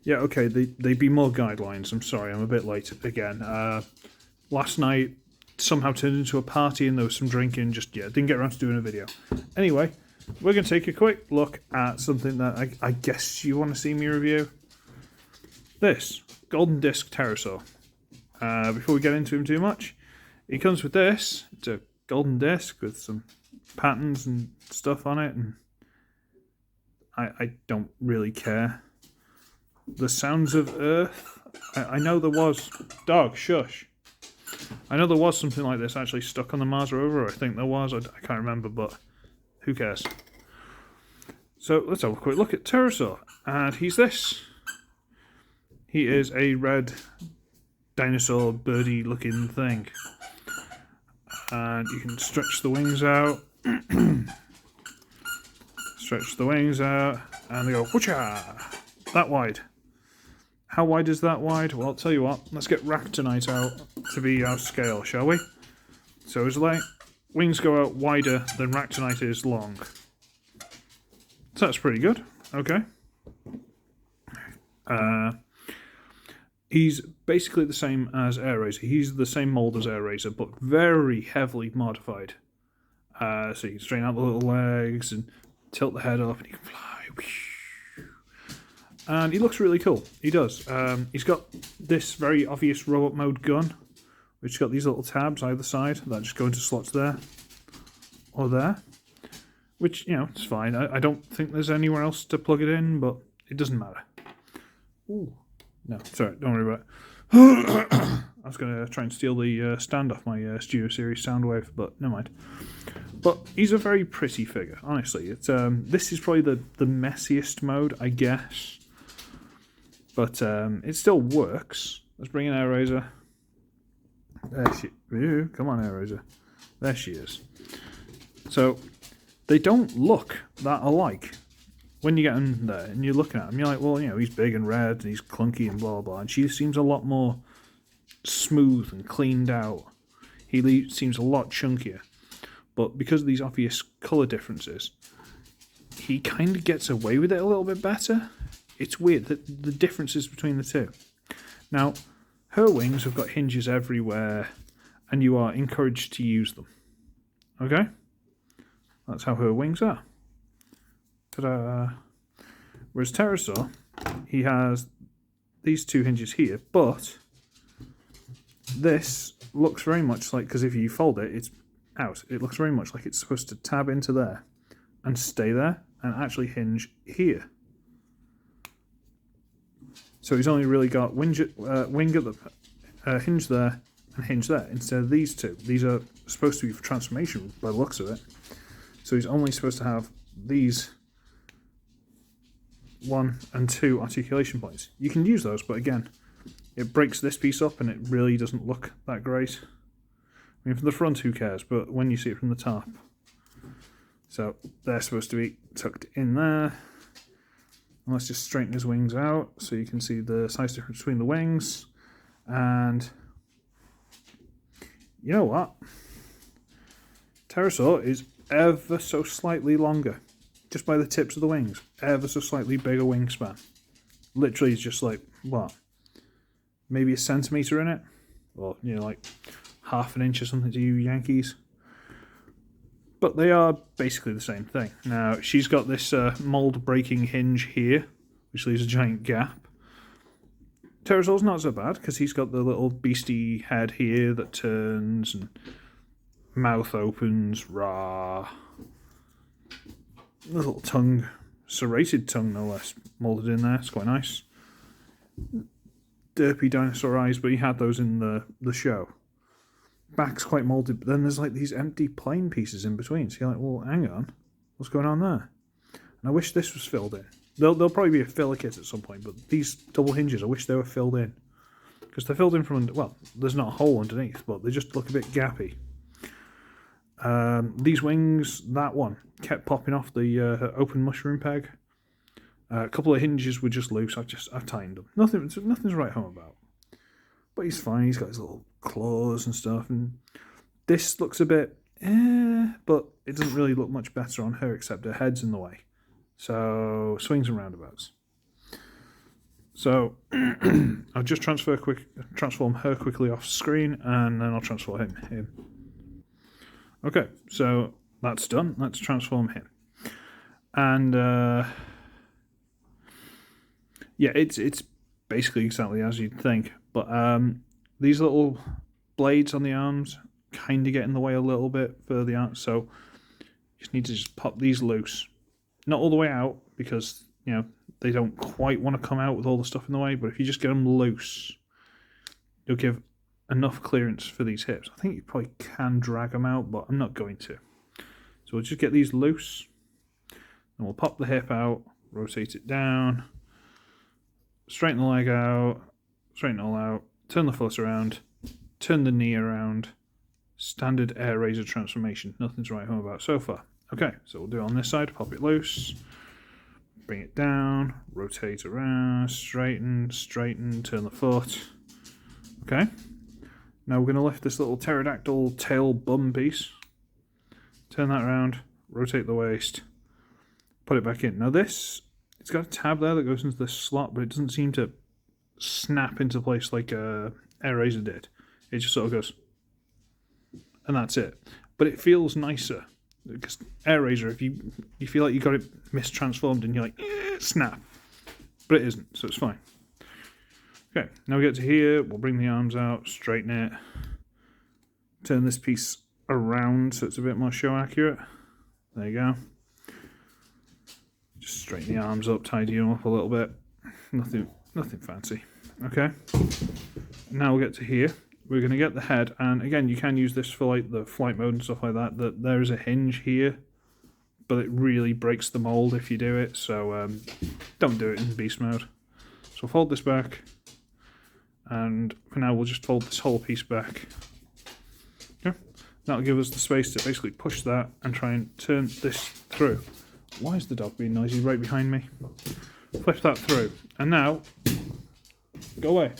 Yeah, okay, they'd be more guidelines. I'm sorry, I'm a bit late again. Last night somehow turned into a party and there was some drinking. Just, yeah, didn't get around to doing a video. Anyway, we're going to take a quick look at something that I guess you want to see me review. This Golden Disc Terrorsaur. Before we get into him too much, he comes with this. It's a golden disc with some patterns and stuff on it, and I don't really care. The Sounds of Earth. I know there was... Dog, shush. I know there was something like this actually stuck on the Mars rover. I think there was. I can't remember, but who cares? So let's have a quick look at Terrorsaur. And he's this. He is a red dinosaur birdie looking thing. And you can stretch the wings out. Stretch the wings out. And they go, whoocha! That wide. How wide is that wide? Well, I'll tell you what. Let's get Ractonite out to be our scale, shall we? So his wings go out wider than Ractonite is long. So that's pretty good. Okay. He's basically the same as Air Razor. He's the same mold as Air Razor, but very heavily modified. So you can straighten out the little legs and tilt the head up, and he can fly. And he looks really cool. He does. He's got this very obvious robot mode gun, which has got these little tabs either side that just go into slots there or there. Which, you know, it's fine. I don't think there's anywhere else to plug it in, but it doesn't matter. Ooh. No, sorry, don't worry about it. I was going to try and steal the stand off my Studio Series Soundwave, but never mind. But he's a very pretty figure, honestly. It's this is probably the messiest mode, I guess. But it still works. Let's bring in Air Razor. There she... Ew, come on, Air Razor. There she is. So, they don't look that alike. When you get in there and you're looking at him, you're like, well, you know, he's big and red and he's clunky and blah, blah. And she seems a lot more smooth and cleaned out. He seems a lot chunkier. But because of these obvious colour differences, he kind of gets away with it a little bit better. It's weird, the differences between the two. Now, her wings have got hinges everywhere, and you are encouraged to use them. Okay? That's how her wings are. Ta-da! Whereas Terrorsaur, he has these two hinges here, but this looks very much like, because if you fold it, it's out. It looks very much like it's supposed to tab into there and stay there and actually hinge here. So he's only really got wing at the hinge there and hinge there instead of these two. These are supposed to be for transformation by the looks of it. So he's only supposed to have these 1 and 2 articulation points. You can use those, but again, it breaks this piece up and it really doesn't look that great. I mean, from the front, who cares? But when you see it from the top. So they're supposed to be tucked in there. And let's just straighten his wings out so you can see the size difference between the wings. And you know what? Terrorsaur is ever so slightly longer. Just by the tips of the wings. Ever so slightly bigger wingspan. Literally, it's just like, what? Maybe a centimetre in it? Or, you know, like half an inch or something to you Yankees. But they are basically the same thing. Now, she's got this mold-breaking hinge here, which leaves a giant gap. Terrorsaur's not so bad, because he's got the little beastie head here that turns, and mouth opens, rah. The little tongue, serrated tongue no less, moulded in there. It's quite nice. Derpy dinosaur eyes, but he had those in the show. Back's quite moulded, but then there's like these empty plain pieces in between. So you're like, well, hang on, what's going on there? And I wish this was filled in. There'll probably be a filler kit at some point, but these double hinges, I wish they were filled in. Because they're filled in from, well, there's not a hole underneath, but they just look a bit gappy. These wings, that one, kept popping off the open mushroom peg. A couple of hinges were just loose. I've tightened them. Nothing's to write home about. But he's fine. He's got his little claws and stuff. And this looks a bit, but it doesn't really look much better on her except her head's in the way. So swings and roundabouts. So I'll just transform her quickly off screen, and then I'll transform him. Okay, so that's done. Let's transform him. And yeah, it's basically exactly as you'd think, but these little blades on the arms kind of get in the way a little bit for the arms, so you just need to pop these loose. Not all the way out, because they don't quite want to come out with all the stuff in the way, but if you just get them loose, you'll give enough clearance for these hips. I think you probably can drag them out, but I'm not going to. So we'll just get these loose, and we'll pop the hip out, rotate it down, straighten the leg out, straighten it all out, turn the foot around, turn the knee around. Standard air razor transformation. Nothing to write home about so far. Okay, so we'll do it on this side. Pop it loose, bring it down, rotate around, straighten, turn the foot. Okay, now we're going to lift this little pterodactyl tail bum piece, turn that around, rotate the waist, put it back in. Now this, it's got a tab there that goes into this slot, but it doesn't seem to snap into place like air razor did. It just sort of goes, and that's it. But it feels nicer. Because air razor, if you feel like you got it mistransformed and you're like, snap. But it isn't, so it's fine. Okay, now we get to here, we'll bring the arms out, straighten it, turn this piece around so it's a bit more show accurate. There you go. Just straighten the arms up, tidy them up a little bit. Nothing fancy. Okay. Now we'll get to here. We're going to get the head, and again, you can use this for like the flight mode and stuff like that. That there is a hinge here, but it really breaks the mold if you do it. So don't do it in beast mode. So fold this back, and for now we'll just fold this whole piece back. Okay, that'll give us the space to basically push that and try and turn this through. Why is the dog being noisy right behind me? Flip that through, and now go away.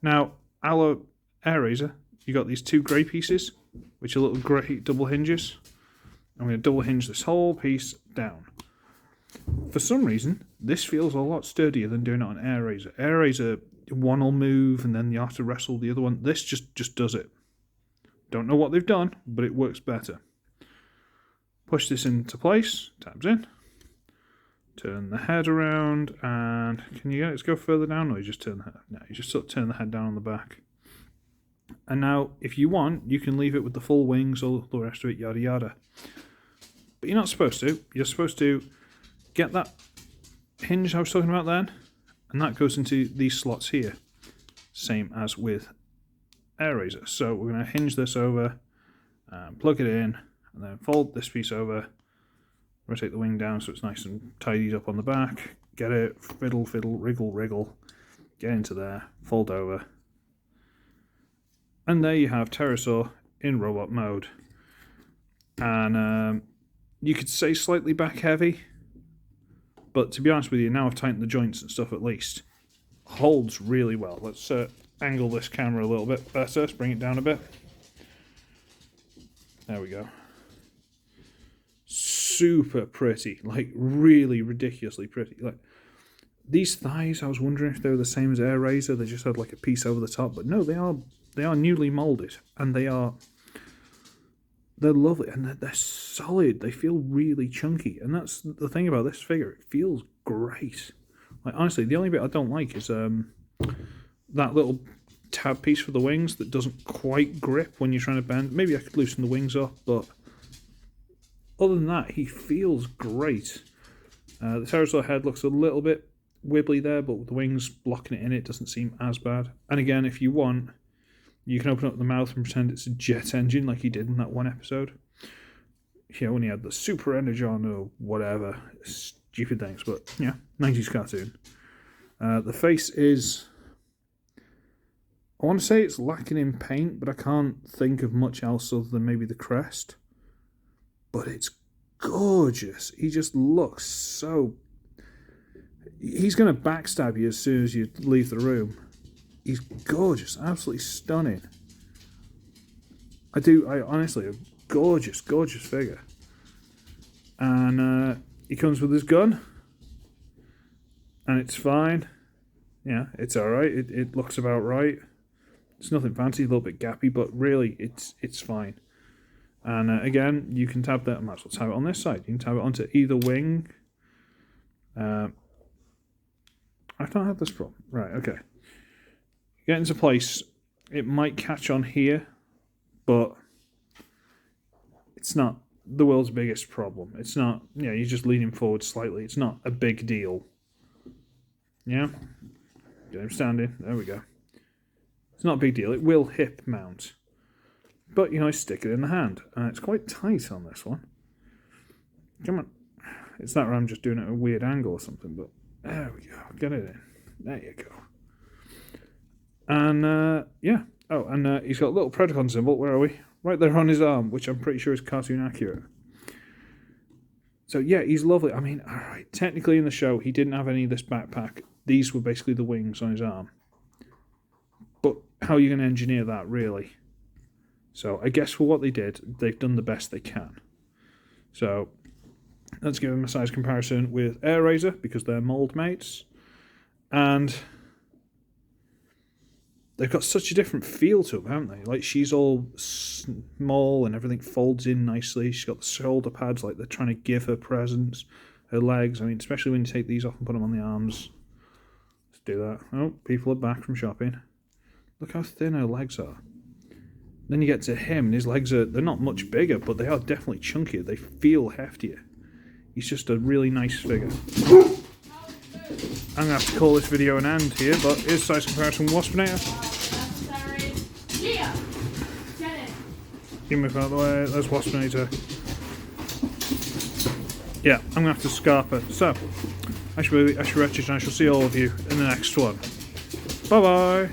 Now, our air razor, you got these two grey pieces, which are little grey double hinges. I'm going to double hinge this whole piece down. For some reason, this feels a lot sturdier than doing it on air razor. Air razor, one will move and then you have to wrestle the other one. This just does it. Don't know what they've done, but it works better. Push this into place, tabs in. Turn the head around, and can you get it to go further down, or you just turn the head? No, you just sort of turn the head down on the back. And now, if you want, you can leave it with the full wings, all the rest of it, yada yada. But you're not supposed to. You're supposed to get that hinge I was talking about then, and that goes into these slots here. Same as with air razor. So we're going to hinge this over, plug it in, and then fold this piece over. Rotate the wing down so it's nice and tidied up on the back. Get it, fiddle, wriggle, wriggle. Get into there, fold over. And there you have Terrorsaur in robot mode. And you could say slightly back heavy, but to be honest with you, now I've tightened the joints and stuff at least. Holds really well. Let's angle this camera a little bit better. Let's bring it down a bit. There we go. Super pretty, like really ridiculously pretty. Like these thighs, I was wondering if they were the same as air razor. They just had like a piece over the top, but no, they are newly molded, and they're lovely, and they're solid. They feel really chunky, and that's the thing about this figure. It feels great. Like honestly, the only bit I don't like is that little tab piece for the wings that doesn't quite grip when you're trying to bend. Maybe I could loosen the wings up, but other than that, he feels great. The Terrorsaur head looks a little bit wibbly there, but with the wings blocking it in, it doesn't seem as bad. And again, if you want, you can open up the mouth and pretend it's a jet engine like he did in that one episode. You know, when he had the super energon or whatever. Stupid things, but yeah, 90s cartoon. The face is... I want to say it's lacking in paint, but I can't think of much else other than maybe the crest. But it's gorgeous. He just looks so... He's going to backstab you as soon as you leave the room. He's gorgeous. Absolutely stunning. I honestly, a gorgeous, gorgeous figure. And he comes with his gun. And it's fine. Yeah, it's alright. It looks about right. It's nothing fancy, a little bit gappy, but really, it's fine. And again, you can tab that. I might as well tab it on this side. You can tab it onto either wing. I don't have this problem. Right, okay. Get into place. It might catch on here, but it's not the world's biggest problem. It's not, you're just leaning forward slightly. It's not a big deal. Yeah? Get him standing. There we go. It's not a big deal. It will hip mount. But, stick it in the hand. It's quite tight on this one. Come on. It's that where I'm just doing it at a weird angle or something, but there we go. Get it in. There you go. And, yeah. Oh, and he's got a little Predacon symbol. Where are we? Right there on his arm, which I'm pretty sure is cartoon accurate. So, yeah, he's lovely. I mean, all right, technically in the show, he didn't have any of this backpack. These were basically the wings on his arm. But how are you going to engineer that, really? So, I guess for what they did, they've done the best they can. So, let's give him a size comparison with Air Razor, because they're mold mates. And they've got such a different feel to them, haven't they? Like, she's all small and everything folds in nicely. She's got the shoulder pads, like they're trying to give her presence. Her legs, I mean, especially when you take these off and put them on the arms. Let's do that. Oh, people are back from shopping. Look how thin her legs are. Then you get to him, and his legs they're not much bigger, but they are definitely chunkier. They feel heftier. He's just a really nice figure. I'm going to have to call this video an end here, but here's size comparison Waspinator. You move out of the way, there's Waspinator. Yeah, I'm going to have to scarp her. So, Uglywretch, and I shall see all of you in the next one. Bye-bye!